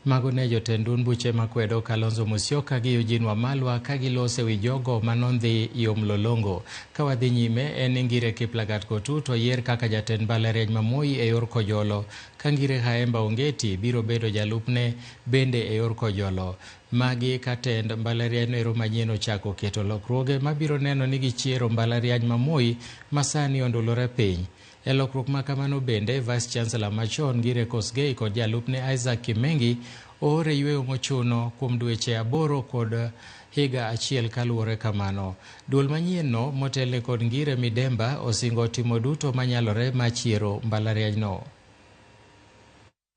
Mago ne jotend buche makwedo Kalonzo Musyoka gi Eugene Wamalwa ka gilose wi jogo manondhi yom lolongo. Ka wadhi nyime en Ngire Kiplagat Kotu to oyier kaka jatend mbalariany ma Moi e yor kojolo, ka Ngire Haemba Ongeti biro bedo jalupne bende e yor kojolo. Magi ka tend mbalariany ero manyien ochako keto lokruoge mabiro neno ni gichiero mbalariany ma Moi masani ondulore piny. E lokruok ma kamano bende, Vice Chancellor machon Ngire Kosgei kod jalupne Isaac Kimengi oore yweyo mochuno kuom dweche 8 kod higa achiel kaluwore kamano. Duol manyienno motelne kod Ngire Midemba osingo timo duto manyalore machiero mbalarianyno.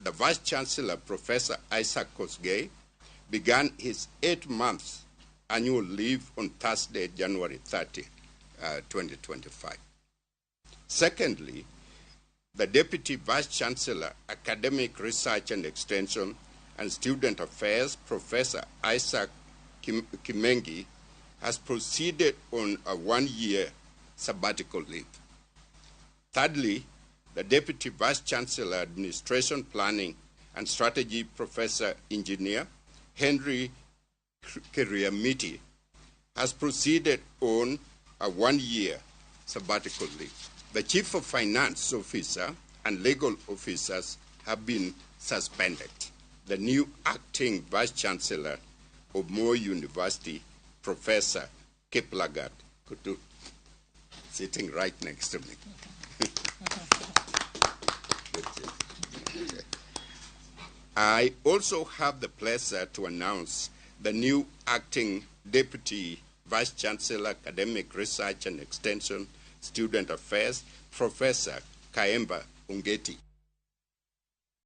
The Vice Chancellor, Professor Isaac Kosgei, began his 8-month annual leave on Thursday, January 30, 2025. Secondly, the Deputy Vice Chancellor, Academic Research and Extension and Student Affairs, Professor Isaac Kimengi, has proceeded on a 1-year sabbatical leave. Thirdly, the Deputy Vice Chancellor, Administration Planning and Strategy, Professor Engineer Henry Kiriamiti, has proceeded on a 1-year sabbatical leave. The Chief of Finance Officer and legal officers have been suspended. The new acting Vice Chancellor of Moi University, Professor Kiplagat Kotu, sitting right next to me. I also have the pleasure to announce the new acting Deputy Vice Chancellor, Academic Research and Extension, Student Affairs, Professor Kaemba Ungeti.